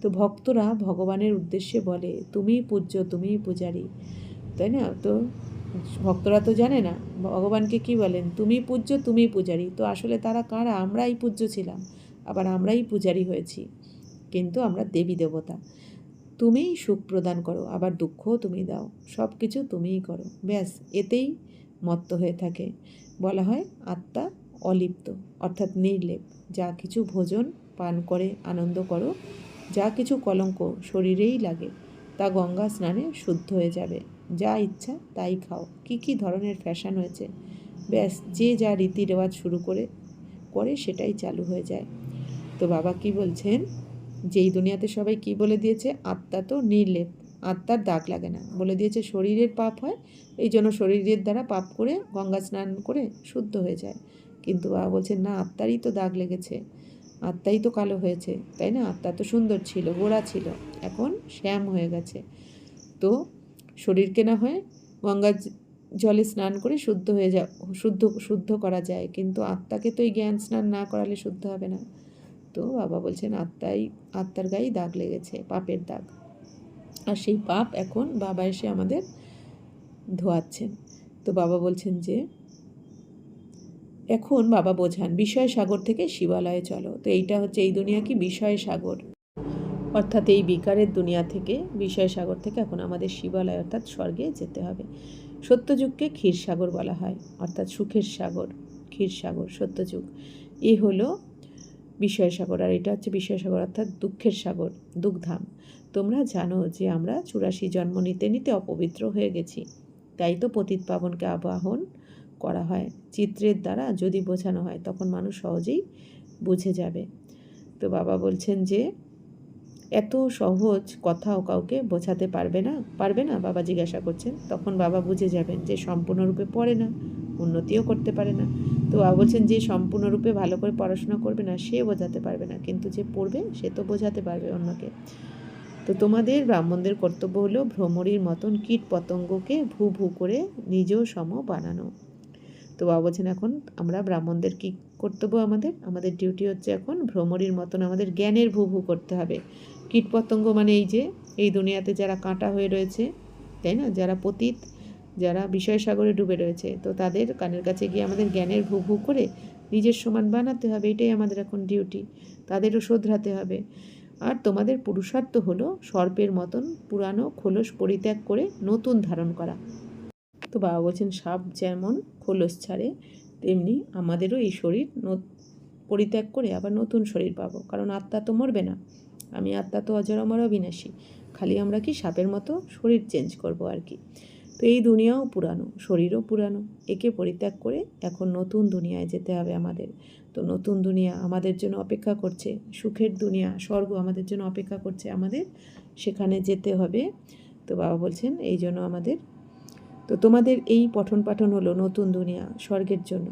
তো ভক্তরা ভগবানের উদ্দেশ্যে বলে তুমিই পূজ্য, তুমিই পূজারী, তাই না? তো ভক্তরা তো জানে না ভগবানকে কি বলেন, তুমি পূজ্য তুমি পূজারী। তো আসলে তারা কারা? আমরাই পূজ্য ছিলাম, আবার আমরাই পূজারী হয়েছি, কিন্তু আমরা দেবী দেবতা। তুমিই সুখ প্রদান করো, আবার দুঃখও তুমি দাও, সব কিছু তুমিই করো, ব্যাস এতেই মত্ত হয়ে থাকে। বলা হয় আত্মা অলিপ্ত, অর্থাৎ নির্লেপ। যা কিছু ভোজন পান করে আনন্দ করো, যা কিছু কলঙ্ক শরীরেই লাগে তা গঙ্গা স্নানে শুদ্ধ হয়ে যাবে। যা ইচ্ছা তাই খাও, কি ধরনের ফ্যাশন হয়েছে, ব্যাস যে যা রীতি রেওয়াজ শুরু করে সেটাই চালু হয়ে যায়। তো বাবা কি বলছেন, যেই দুনিয়াতে সবাই কি বলে দিয়েছে, আত্মা তো নির্লেপ, আত্মার দাগ লাগে না। বলে দিয়েছে শরীরের পাপ হয়, এই জন্য শরীরের দ্বারা পাপ করে গঙ্গা স্নান করে শুদ্ধ হয়ে যায়। কিন্তু বাবা বলছেন না, আত্মারই তো দাগ লেগেছে, আত্মাই তো কালো হয়েছে, তাই না? আত্মা তো সুন্দর ছিল, গোরা ছিল, এখন শ্যাম হয়ে গেছে। তো শরীরকে না হয় গঙ্গা জলে স্নান করে শুদ্ধ হয়ে শুদ্ধ করা যায়, কিন্তু আত্মাকে তো এই জ্ঞান স্নান না করালে শুদ্ধ হবে না। তো বাবা বলছেন আত্মার গায়ে দাগ লেগেছে, পাপের দাগ। আর সেই পাপ এখন বাবা এসে আমাদের ধোয়াচ্ছেন। তো বাবা বলছেন যে এখন বাবা বোঝান বিষয় সাগর থেকে শিবালয়ে চলো। তো এইটা হচ্ছে, এই দুনিয়া কি বিষয় সাগর, অর্থাৎ এই বিকারের দুনিয়া থেকে, বিষয় সাগর থেকে এখন আমাদের শিবালয় অর্থাৎ স্বর্গে যেতে হবে। সত্যযুগকে ক্ষীরসাগর বলা হয়, অর্থাৎ সুখের সাগর, ক্ষীরসাগর সত্যযুগ। এ হলো বিষয় সাগর, আর এটা হচ্ছে বিষয় সাগর অর্থাৎ দুঃখের সাগর, দুঃখধাম। তোমরা জানো যে আমরা 84 জন্ম নিতে নিতে অপবিত্র হয়ে গেছি, তাই তো পতিত পাবনকে আবাহন করা হয়। চিত্রের দ্বারা যদি বোঝানো হয় তখন মানুষ সহজেই বুঝে যাবে। তো বাবা বলছেন যে এত সহজ কথাও কাউকে বোঝাতে পারবে না বাবা জিজ্ঞাসা করছেন। তখন বাবা বুঝে যাবেন যে সম্পূর্ণরূপে পড়ে না, উন্নতিও করতে পারে না। তো বাবা বলছেন যে সম্পূর্ণরূপে ভালো করে পড়াশোনা করবে না সে বোঝাতে পারবে না, কিন্তু যে পড়বে সে তো বোঝাতে পারবে অন্যকে। তো তোমাদের ব্রাহ্মণদের কর্তব্য হলো ভ্রমরীর মতন কীট পতঙ্গকে ভূ ভূ করে নিজ সম বানানো। তো বাবা বলছেন এখন আমরা ব্রাহ্মণদের কী কর্তব্য, আমাদের ডিউটি হচ্ছে এখন ভ্রমরীর মতন আমাদের জ্ঞানের ভূ ভূ করতে হবে। কীটপতঙ্গ মানে এই যে এই দুনিয়াতে যারা কাঁটা হয়ে রয়েছে, তাই না, যারা পতিত, যারা বিষয় সাগরে ডুবে রয়েছে, তো তাদের কানের কাছে গিয়ে আমাদের জ্ঞানের ভূ ভূ করে নিজের সমান বানাতে হবে। এটাই আমাদের এখন ডিউটি, তাদেরও শোধরাতে হবে। আর তোমাদের পুরুষার্থ হলো সর্পের মতন পুরানো খোলস পরিত্যাগ করে নতুন ধারণ করা। তো বাবা বলছেন সাপ যেমন খোলস ছাড়ে, তেমনি আমাদেরও এই শরীর পরিত্যাগ করে আবার নতুন শরীর পাবো, কারণ আত্মা তো মরবে না, আমি আত্মা তো অজর অমর অবিনাশী। খালি আমরা কি সাপের মতো শরীর চেঞ্জ করব আর কি। তো এই দুনিয়াও পুরানো, শরীরও পুরানো, একে পরিত্যাগ করে এখন নতুন দুনিয়ায় যেতে হবে আমাদের। তো নতুন দুনিয়া আমাদের জন্য অপেক্ষা করছে, সুখের দুনিয়া স্বর্গ আমাদের জন্য অপেক্ষা করছে, আমাদের সেখানে যেতে হবে। তো বাবা বলছেন এই জন্য আমাদের, তো তোমাদের এই পঠন পাঠন হলো নতুন দুনিয়া, স্বর্গের জন্য।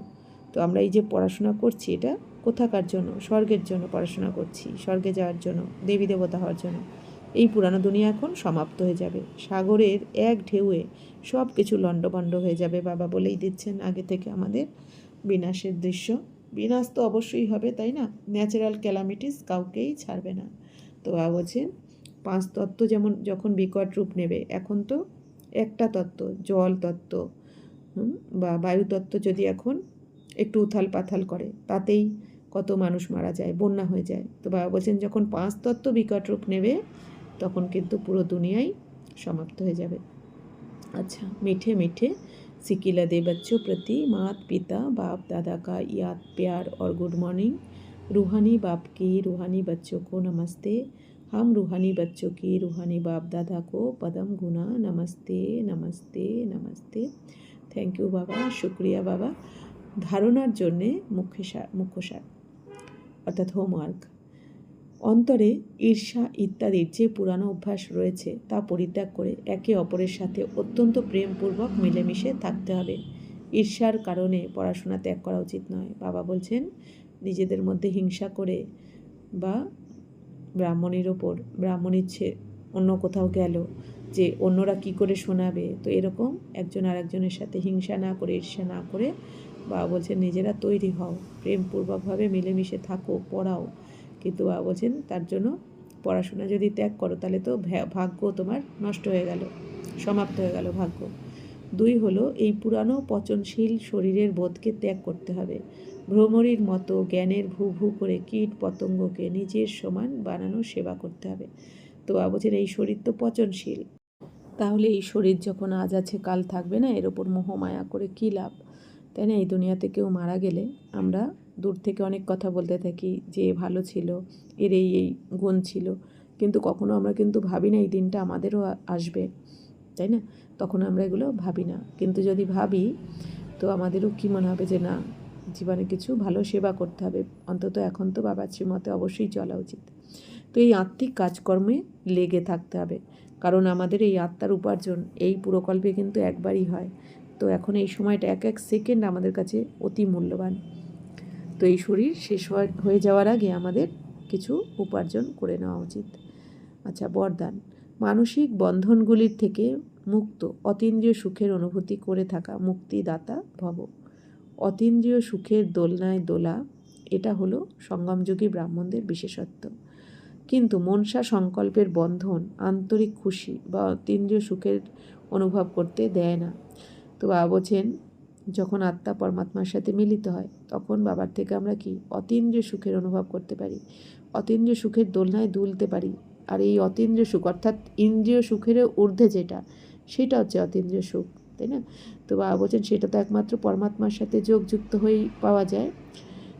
তো আমরা এই যে পড়াশোনা করছি এটা কোথাকার জন্য? স্বর্গের জন্য পড়াশোনা করছি, স্বর্গে যাওয়ার জন্য, দেবী দেবতা হওয়ার জন্য। এই পুরানো দুনিয়া এখন সমাপ্ত হয়ে যাবে, সাগরের এক ঢেউয়ে সব কিছু লণ্ডভণ্ড হয়ে যাবে। বাবা বলেই দিচ্ছেন আগে থেকে আমাদের বিনাশের দৃশ্য। বিনাশ তো অবশ্যই হবে, তাই না? ন্যাচারাল ক্যালামিটিস কাউকেই ছাড়বে না। তো বাবা বলছেন 5 তত্ত্ব যেমন যখন বিকট রূপ নেবে, এখন তো একটা তত্ত্ব জল তত্ত্ব বা বায়ু তত্ত্ব যদি এখন একটু উথাল পাথাল করে তাতেই কত মানুষ মারা যায়, বন্যা হয়ে যায়। তো বাবা বলছেন যখন 5 তত্ত্ব বিকট রূপ নেবে তখন কিন্তু পুরো দুনিয়াই সমাপ্ত হয়ে যাবে। अच्छा, मीठे मीठे सिकिला दे बच्चों प्रति मात पिता बाप दादा का याद प्यार और गुड मॉर्निंग। रूहानी बाप की रूहानी बच्चों को नमस्ते। हम रूहानी बच्चों की रूहानी बाप दादा को पदम गुना नमस्ते नमस्ते नमस्ते। थैंक यू बाबा, शुक्रिया बाबा। धारणार जन्य मुख्य सार अर्थात होमवर्क। অন্তরে ঈর্ষা ইত্যাদির যে পুরানো অভ্যাস রয়েছে তা পরিত্যাগ করে একে অপরের সাথে অত্যন্ত প্রেমপূর্বক মিলেমিশে থাকতে হবে। ঈর্ষার কারণে পড়াশোনা ত্যাগ করা উচিত নয়। বাবা বলছেন নিজেদের মধ্যে হিংসা করে বা ব্রাহ্মণের ওপর, ব্রাহ্মণ ইচ্ছে অন্য কোথাও গেল যে অন্যরা কি করে শোনাবে, তো এরকম একজন আর একজনের সাথে হিংসা না করে, ঈর্ষা না করে বাবা বলছেন নিজেরা তৈরি হও, প্রেমপূর্বকভাবে মিলেমিশে থাকো, পড়াও। কিন্তু বাবা বলছেন তার জন্য পড়াশোনা যদি ত্যাগ করো তাহলে তো ভাগ্য তোমার নষ্ট হয়ে গেল, সমাপ্ত হয়ে গেল ভাগ্য। 2 হলো এই পুরানো পচনশীল শরীরের বোধকে ত্যাগ করতে হবে। ভ্রমরীর মতো জ্ঞানের ভূ ভূ করে কীট পতঙ্গকে নিজের সমান বানানোর সেবা করতে হবে। তো বাবা বলছেন এই শরীর তো পচনশীল, তাহলে এই শরীর যখন আজ আছে কাল থাকবে না, এর ওপর মোহমায়া করে কী লাভ, তাই না? এই দুনিয়াতে কেউ মারা গেলে আমরা দূর থেকে অনেক কথা বলতে থাকি যে ভালো ছিল, এর এই এই গুণ ছিল, কিন্তু কখনো আমরা কিন্তু ভাবি না এই দিনটা আমাদেরও আসবে, তাই না? তখন আমরা এগুলো ভাবি না, কিন্তু যদি ভাবি তো আমাদেরও কী মনে হবে যে না, জীবনে কিছু ভালো সেবা করতে হবে, অন্তত এখন তো বাবার শ্রীমতে অবশ্যই চলা উচিত। তো এই আত্মিক কাজকর্মে লেগে থাকতে হবে, কারণ আমাদের এই আত্মার উপার্জন এই পুরকল্পে কিন্তু একবারই হয়। তো এখন এই সময়টা এক এক সেকেন্ড আমাদের কাছে অতি মূল্যবান। তো এই শরীর শেষ হয়ে যাওয়ার আগে আমাদের কিছু উপার্জন করে নেওয়া উচিত। আচ্ছা, বরদান: মানসিক বন্ধনগুলির থেকে মুক্ত অতীন্দ্রিয় সুখের অনুভূতি করে থাকা মুক্তিদাতা ভব। অতীন্দ্রিয় সুখের দোলনায় দোলা, এটা হলো সঙ্গমযোগী ব্রাহ্মণদের বিশেষত্ব। কিন্তু মনসা সংকল্পের বন্ধন আন্তরিক খুশি বা অতীন্দ্রিয় সুখের অনুভব করতে দেয় না। তো বাবা বলছেন, যখন আত্মা পরমাত্মার সাথে মিলিত হয় তখন বাবার থেকে আমরা কি অতীন্দ্রিয় সুখের অনুভব করতে পারি, অতীন্দ্রিয় সুখের দোলনায় দুলতে পারি। আর এই অতীন্দ্রিয় সুখ অর্থাৎ ইন্দ্রিয় সুখেরও ঊর্ধ্বে যেটা, সেটা হচ্ছে অতীন্দ্রিয় সুখ, তাই না? তো বাবা বলছেন সেটা তো একমাত্র পরমাত্মার সাথে যোগযুক্ত হয়েই পাওয়া যায়।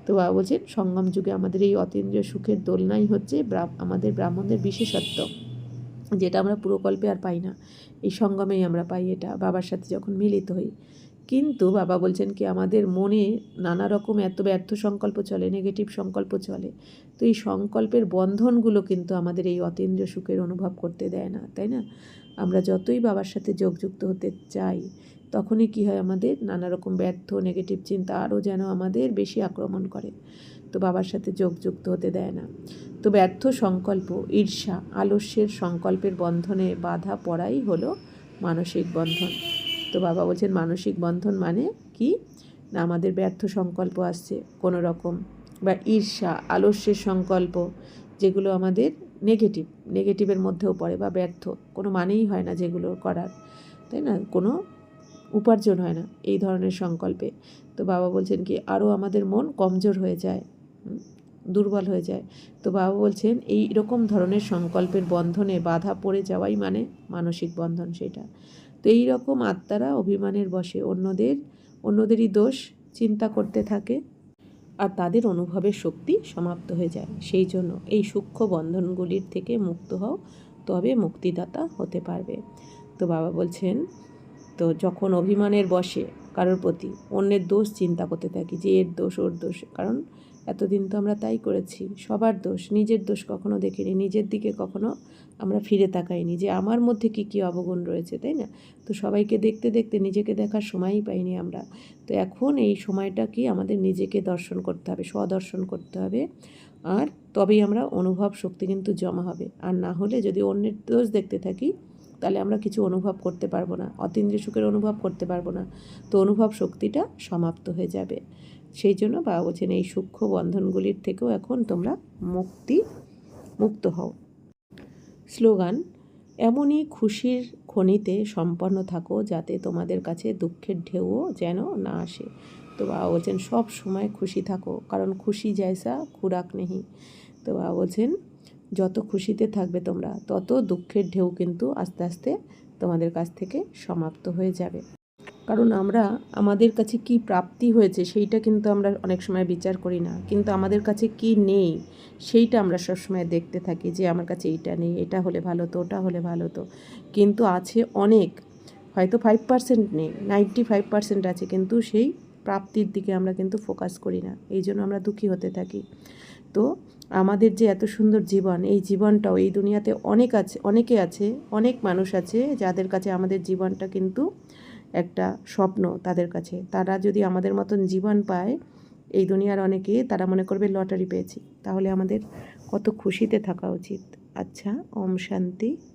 তো বাবা বলছেন সঙ্গম যুগে আমাদের এই অতীন্দ্রিয় সুখের দোলনাই হচ্ছে আমাদের ব্রাহ্মণদের বিশেষত্ব, যেটা আমরা পুরকল্পে আর পাই না, এই সঙ্গমেই আমরা পাই এটা বাবার সাথে যখন মিলিত হই। কিন্তু বাবা বলছেন কি আমাদের মনে নানা রকম এত ব্যর্থ সংকল্প চলে, নেগেটিভ সংকল্প চলে। তো এই সংকল্পের বন্ধনগুলো কিন্তু আমাদের এই অতীন্দ্রিয় সুখের অনুভব করতে দেয় না, তাই না? আমরা যতই বাবার সাথে যোগযুক্ত হতে চাই তখনই কি হয়, আমাদের নানা রকম ব্যর্থ নেগেটিভ চিন্তা আরও যেন আমাদের বেশি আক্রমণ করে, তো বাবার সাথে যোগযুক্ত হতে দেয় না। তো ব্যর্থ সংকল্প, ঈর্ষা, আলস্যের সংকল্পের বন্ধনে বাধা পড়াই হলো মানসিক বন্ধন। তো বাবা বলছেন মানসিক বন্ধন মানে কি না, আমাদের ব্যর্থ সংকল্প আসছে কোনো রকম, বা ঈর্ষা, আলস্যের সংকল্প, যেগুলো আমাদের নেগেটিভের মধ্যেও পড়ে, বা ব্যর্থ, কোনো মানেই হয় না যেগুলো করার, তাই না? কোনো উপার্জন হয় না এই ধরনের সংকল্পে। তো বাবা বলছেন কি আরও আমাদের মন কমজোর হয়ে যায়, দুর্বল হয়ে যায়। তো বাবা বলছেন এই রকম ধরনের সংকল্পের বন্ধনে বাধা পড়ে যাওয়াই মানে মানসিক বন্ধন সেটা। তো এই রকম আত্মারা অভিমানের বশে অন্যদেরই দোষ চিন্তা করতে থাকে আর তাদের অনুভবের শক্তি সমাপ্ত হয়ে যায়। সেই জন্য এই সূক্ষ্ম বন্ধনগুলির থেকে মুক্ত হও, তবে মুক্তিদাতা হতে পারবে। তো বাবা বলছেন, তো যখন অভিমানের বশে কারোর প্রতি অন্যের দোষ চিন্তা করতে থাকি, যে এর দোষ ওর দোষ, কারণ এতদিন তো আমরা তাই করেছি, সবার দোষ, নিজের দোষ কখনো দেখিনি, নিজের দিকে কখনো আমরা ফিরে তাকাইনি যে আমার মধ্যে কী কী অবগুণ রয়েছে, তাই না? তো সবাইকে দেখতে দেখতে নিজেকে দেখার সময়ই পাইনি আমরা। তো এখন এই সময়টা কি আমাদের নিজেকে দর্শন করতে হবে, স্বদর্শন করতে হবে, আর তবেই আমরা অনুভব শক্তি কিন্তু জমা হবে। আর না হলে যদি অন্যের দোষ দেখতে থাকি তাহলে আমরা কিছু অনুভব করতে পারবো না, অতীন্দ্রিয় সুখের অনুভব করতে পারবো না, তো অনুভব শক্তিটা সমাপ্ত হয়ে যাবে। সেই জন্য বাবা বলছেন এই সূক্ষ্ম বন্ধনগুলির থেকেও এখন তোমরা মুক্ত হও। স্লোগান: এমনই খুশির খনিতে সম্পন্ন থাকো যাতে তোমাদের কাছে দুঃখের ঢেউও যেন না আসে। তো বাবা বলছেন সব সময় খুশি থাকো, কারণ খুশি জৈসা খুরাক নেহি। তো বাবা বলছেন যত খুশিতে থাকবে তোমরা তত দুঃখের ঢেউ কিন্তু আস্তে আস্তে তোমাদের কাছ থেকে সমাপ্ত হয়ে যাবে। কারণ আমরা আমাদের কাছে কি প্রাপ্তি হয়েছে সেইটা কিন্তু আমরা অনেক সময় বিচার করি না, কিন্তু আমাদের কাছে কি নেই সেইটা আমরা সবসময় দেখতে থাকি, যে আমার কাছে এইটা নেই, এটা হলে ভালো তো, ওটা হলে ভালো তো, কিন্তু আছে অনেক, হয়তো 5% নেই, 95% আছে, কিন্তু সেই প্রাপ্তির দিকে আমরা কিন্তু ফোকাস করি না, এই জন্য আমরা দুঃখী হতে থাকি। তো আমাদের যে এত সুন্দর জীবন, এই জীবনটাও এই দুনিয়াতে অনেকে আছে, অনেক মানুষ আছে যাদের কাছে আমাদের জীবনটা কিন্তু একটা স্বপ্ন তাদের কাছে। তারা যদি আমাদের মতন জীবন পায় এই দুনিয়ার অনেকে, তারা মনে করবে লটারি পেয়েছি। তাহলে আমাদের কত খুশিতে থাকা উচিত। আচ্ছা, ওম শান্তি।